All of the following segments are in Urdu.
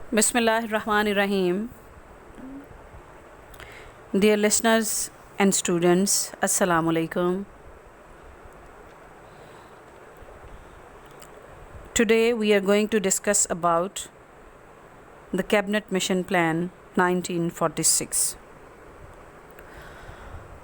Bismillahirrahmanirrahim. Dear listeners and students, Assalamu alaikum. Today we are going to discuss about the Cabinet Mission Plan 1946.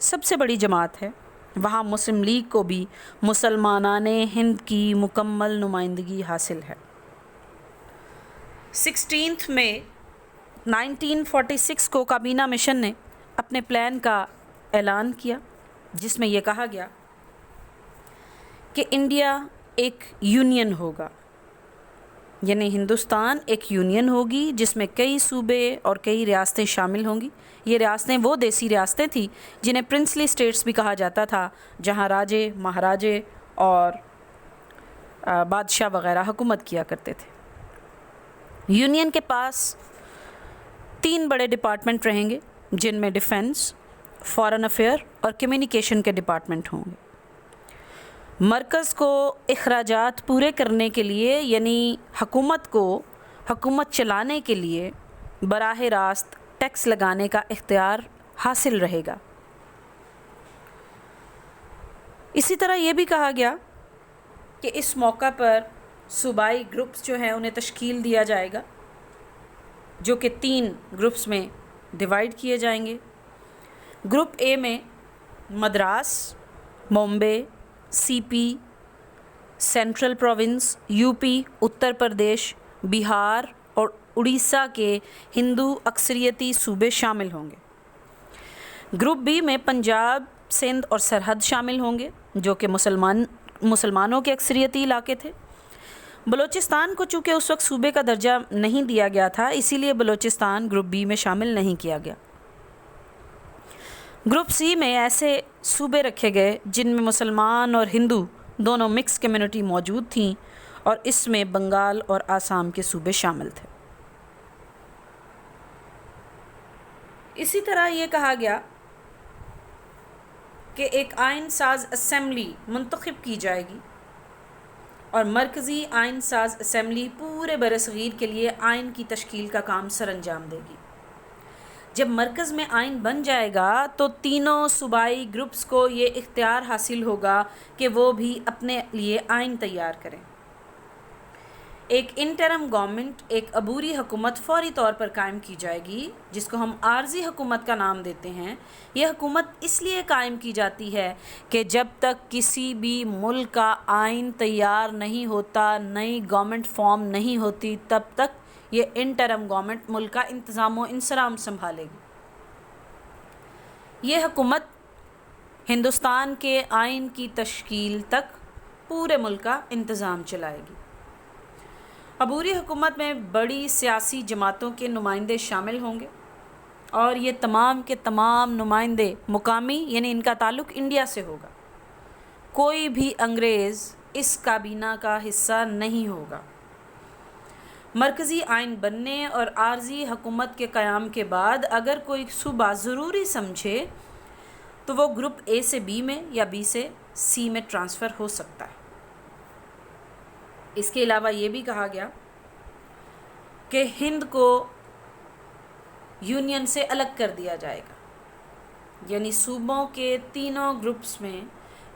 سب سے بڑی جماعت ہے، وہاں مسلم لیگ کو بھی مسلمانان ہند کی مکمل نمائندگی حاصل ہے۔ 16 مئی 1946 کو کابینہ مشن نے اپنے پلان کا اعلان کیا، جس میں یہ کہا گیا کہ انڈیا ایک یونین ہوگا، یعنی ہندوستان ایک یونین ہوگی جس میں کئی صوبے اور کئی ریاستیں شامل ہوں گی۔ یہ ریاستیں وہ دیسی ریاستیں تھیں جنہیں پرنسلی اسٹیٹس بھی کہا جاتا تھا، جہاں راجے، مہاراجے اور بادشاہ وغیرہ حکومت کیا کرتے تھے۔ یونین کے پاس 3 بڑے ڈپارٹمنٹ رہیں گے، جن میں ڈیفنس، فارن افیئر اور کمیونیکیشن کے ڈپارٹمنٹ ہوں گے۔ مرکز کو اخراجات پورے کرنے کے لیے، یعنی حکومت چلانے کے لیے براہ راست ٹیکس لگانے کا اختیار حاصل رہے گا۔ اسی طرح یہ بھی کہا گیا کہ اس موقع پر صوبائی گروپس جو ہیں انہیں تشکیل دیا جائے گا، جو کہ 3 گروپس میں ڈیوائیڈ کیے جائیں گے۔ گروپ اے میں مدراس، بامبے، سی پی، central province, U P, Uttar Pradesh, بہار اور اڑیسہ کے ہندو اکثریتی صوبے شامل ہوں گے۔ گروپ بی میں پنجاب، سندھ اور سرحد شامل ہوں گے، جو کہ مسلمانوں کے اکثریتی علاقے تھے۔ بلوچستان کو چونکہ اس وقت صوبے کا درجہ نہیں دیا گیا تھا، اسی لیے بلوچستان گروپ بی میں شامل نہیں کیا گیا۔ گروپ سی میں ایسے صوبے رکھے گئے جن میں مسلمان اور ہندو دونوں مکس کمیونٹی موجود تھیں، اور اس میں بنگال اور آسام کے صوبے شامل تھے۔ اسی طرح یہ کہا گیا کہ ایک آئین ساز اسمبلی منتخب کی جائے گی، اور مرکزی آئین ساز اسمبلی پورے برصغیر کے لیے آئین کی تشکیل کا کام سر انجام دے گی۔ جب مرکز میں آئین بن جائے گا تو تینوں صوبائی گروپس کو یہ اختیار حاصل ہوگا کہ وہ بھی اپنے لیے آئین تیار کریں۔ ایک انٹرم گورنمنٹ، ایک عبوری حکومت فوری طور پر قائم کی جائے گی، جس کو ہم عارضی حکومت کا نام دیتے ہیں۔ یہ حکومت اس لیے قائم کی جاتی ہے کہ جب تک کسی بھی ملک کا آئین تیار نہیں ہوتا، نئی گورنمنٹ فارم نہیں ہوتی، تب تک یہ انٹرم گورنمنٹ ملک کا انتظام و انصرام سنبھالے گی۔ یہ حکومت ہندوستان کے آئین کی تشکیل تک پورے ملک کا انتظام چلائے گی۔ عبوری حکومت میں بڑی سیاسی جماعتوں کے نمائندے شامل ہوں گے، اور یہ تمام کے تمام نمائندے مقامی، یعنی ان کا تعلق انڈیا سے ہوگا۔ کوئی بھی انگریز اس کابینہ کا حصہ نہیں ہوگا۔ مرکزی آئین بننے اور عارضی حکومت کے قیام کے بعد اگر کوئی صوبہ ضروری سمجھے تو وہ گروپ اے سے بی میں یا بی سے سی میں ٹرانسفر ہو سکتا ہے۔ اس کے علاوہ یہ بھی کہا گیا کہ ہند کو یونین سے الگ کر دیا جائے گا، یعنی صوبوں کے تینوں گروپس میں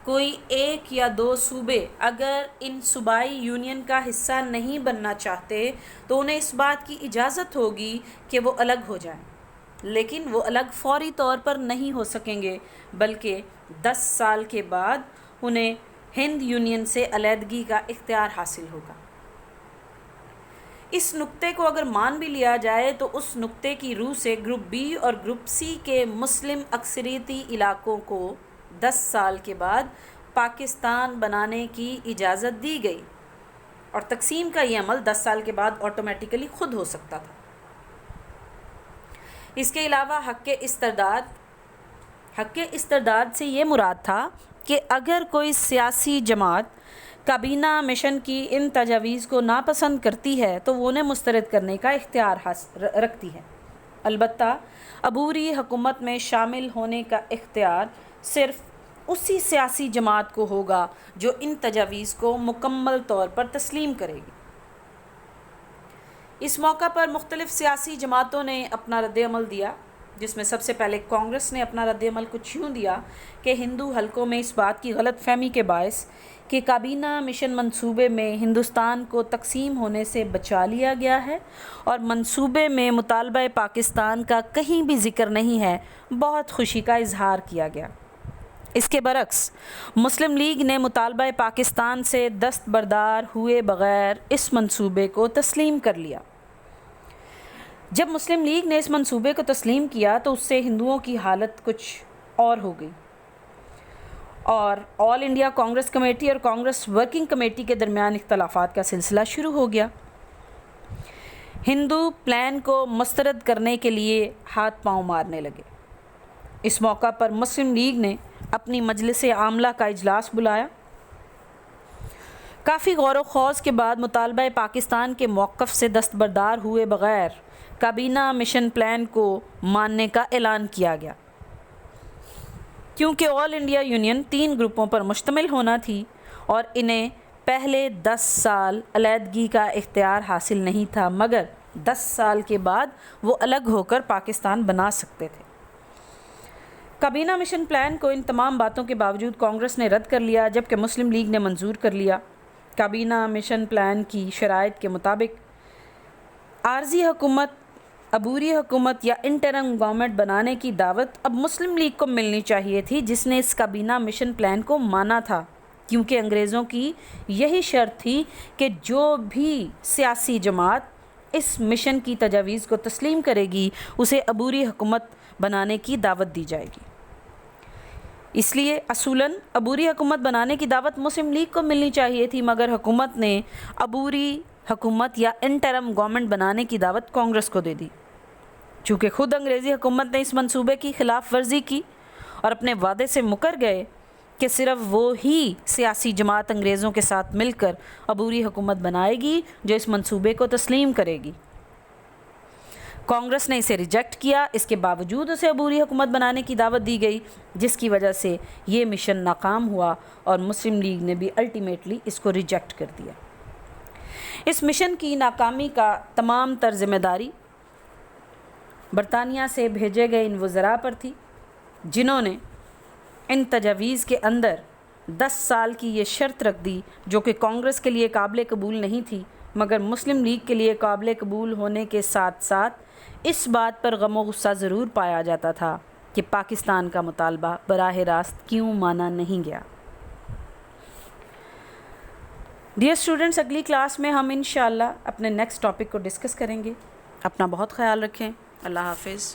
کوئی 1 یا 2 صوبے اگر ان صوبائی یونین کا حصہ نہیں بننا چاہتے تو انہیں اس بات کی اجازت ہوگی کہ وہ الگ ہو جائیں، لیکن وہ الگ فوری طور پر نہیں ہو سکیں گے، بلکہ 10 سال کے بعد انہیں ہند یونین سے علیحدگی کا اختیار حاصل ہوگا۔ اس نقطے کو اگر مان بھی لیا جائے تو اس نقطے کی روح سے گروپ بی اور گروپ سی کے مسلم اکثریتی علاقوں کو 10 سال کے بعد پاکستان بنانے کی اجازت دی گئی، اور تقسیم کا یہ عمل 10 سال کے بعد آٹومیٹیکلی خود ہو سکتا تھا۔ اس کے علاوہ حق استرداد سے یہ مراد تھا کہ اگر کوئی سیاسی جماعت کابینہ مشن کی ان تجاویز کو ناپسند کرتی ہے تو وہ انہیں مسترد کرنے کا اختیار رکھتی ہے۔ البتہ عبوری حکومت میں شامل ہونے کا اختیار صرف اسی سیاسی جماعت کو ہوگا جو ان تجاویز کو مکمل طور پر تسلیم کرے گی۔ اس موقع پر مختلف سیاسی جماعتوں نے اپنا رد عمل دیا، جس میں سب سے پہلے کانگریس نے اپنا رد عمل کچھ یوں دیا کہ ہندو حلقوں میں اس بات کی غلط فہمی کے باعث کہ کابینہ مشن منصوبے میں ہندوستان کو تقسیم ہونے سے بچا لیا گیا ہے اور منصوبے میں مطالبہ پاکستان کا کہیں بھی ذکر نہیں ہے، بہت خوشی کا اظہار کیا گیا۔ اس کے برعکس مسلم لیگ نے مطالبہ پاکستان سے دستبردار ہوئے بغیر اس منصوبے کو تسلیم کر لیا۔ جب مسلم لیگ نے اس منصوبے کو تسلیم کیا تو اس سے ہندوؤں کی حالت کچھ اور ہو گئی اور آل انڈیا کانگریس کمیٹی اور کانگریس ورکنگ کمیٹی کے درمیان اختلافات کا سلسلہ شروع ہو گیا۔ ہندو پلان کو مسترد کرنے کے لیے ہاتھ پاؤں مارنے لگے۔ اس موقع پر مسلم لیگ نے اپنی مجلس عاملہ کا اجلاس بلایا۔ کافی غور و خوض کے بعد مطالبہ پاکستان کے موقف سے دستبردار ہوئے بغیر کابینہ مشن پلان کو ماننے کا اعلان کیا گیا۔ کیونکہ آل انڈیا یونین 3 گروپوں پر مشتمل ہونا تھی اور انہیں پہلے 10 سال علیحدگی کا اختیار حاصل نہیں تھا، مگر 10 سال کے بعد وہ الگ ہو کر پاکستان بنا سکتے تھے۔ کابینہ مشن پلان کو ان تمام باتوں کے باوجود کانگریس نے رد کر لیا، جبکہ مسلم لیگ نے منظور کر لیا۔ کابینہ مشن پلان کی شرائط کے مطابق عارضی حکومت، عبوری حکومت یا انٹرم گورنمنٹ بنانے کی دعوت اب مسلم لیگ کو ملنی چاہیے تھی، جس نے اس کابینہ مشن پلان کو مانا تھا، کیونکہ انگریزوں کی یہی شرط تھی کہ جو بھی سیاسی جماعت اس مشن کی تجاویز کو تسلیم کرے گی اسے عبوری حکومت بنانے کی دعوت دی جائے گی۔ اس لیے اصولاً عبوری حکومت بنانے کی دعوت مسلم لیگ کو ملنی چاہیے تھی، مگر حکومت نے عبوری حکومت یا انٹرم گورنمنٹ بنانے کی دعوت کانگریس کو دے دی۔ چونکہ خود انگریزی حکومت نے اس منصوبے کی خلاف ورزی کی اور اپنے وعدے سے مکر گئے کہ صرف وہی سیاسی جماعت انگریزوں کے ساتھ مل کر عبوری حکومت بنائے گی جو اس منصوبے کو تسلیم کرے گی۔ کانگریس نے اسے ریجیکٹ کیا، اس کے باوجود اسے عبوری حکومت بنانے کی دعوت دی گئی، جس کی وجہ سے یہ مشن ناکام ہوا اور مسلم لیگ نے بھی الٹیمیٹلی اس کو ریجیکٹ کر دیا۔ اس مشن کی ناکامی کا تمام تر ذمہ داری برطانیہ سے بھیجے گئے ان وزراء پر تھی جنہوں نے ان تجاویز کے اندر 10 سال کی یہ شرط رکھ دی، جو کہ کانگریس کے لیے قابل قبول نہیں تھی، مگر مسلم لیگ کے لیے قابل قبول ہونے کے ساتھ ساتھ اس بات پر غم و غصہ ضرور پایا جاتا تھا کہ پاکستان کا مطالبہ براہ راست کیوں مانا نہیں گیا۔ ڈیئر اسٹوڈنٹس، اگلی کلاس میں ہم انشاءاللہ اپنے نیکسٹ ٹاپک کو ڈسکس کریں گے۔ اپنا بہت خیال رکھیں۔ اللہ حافظ۔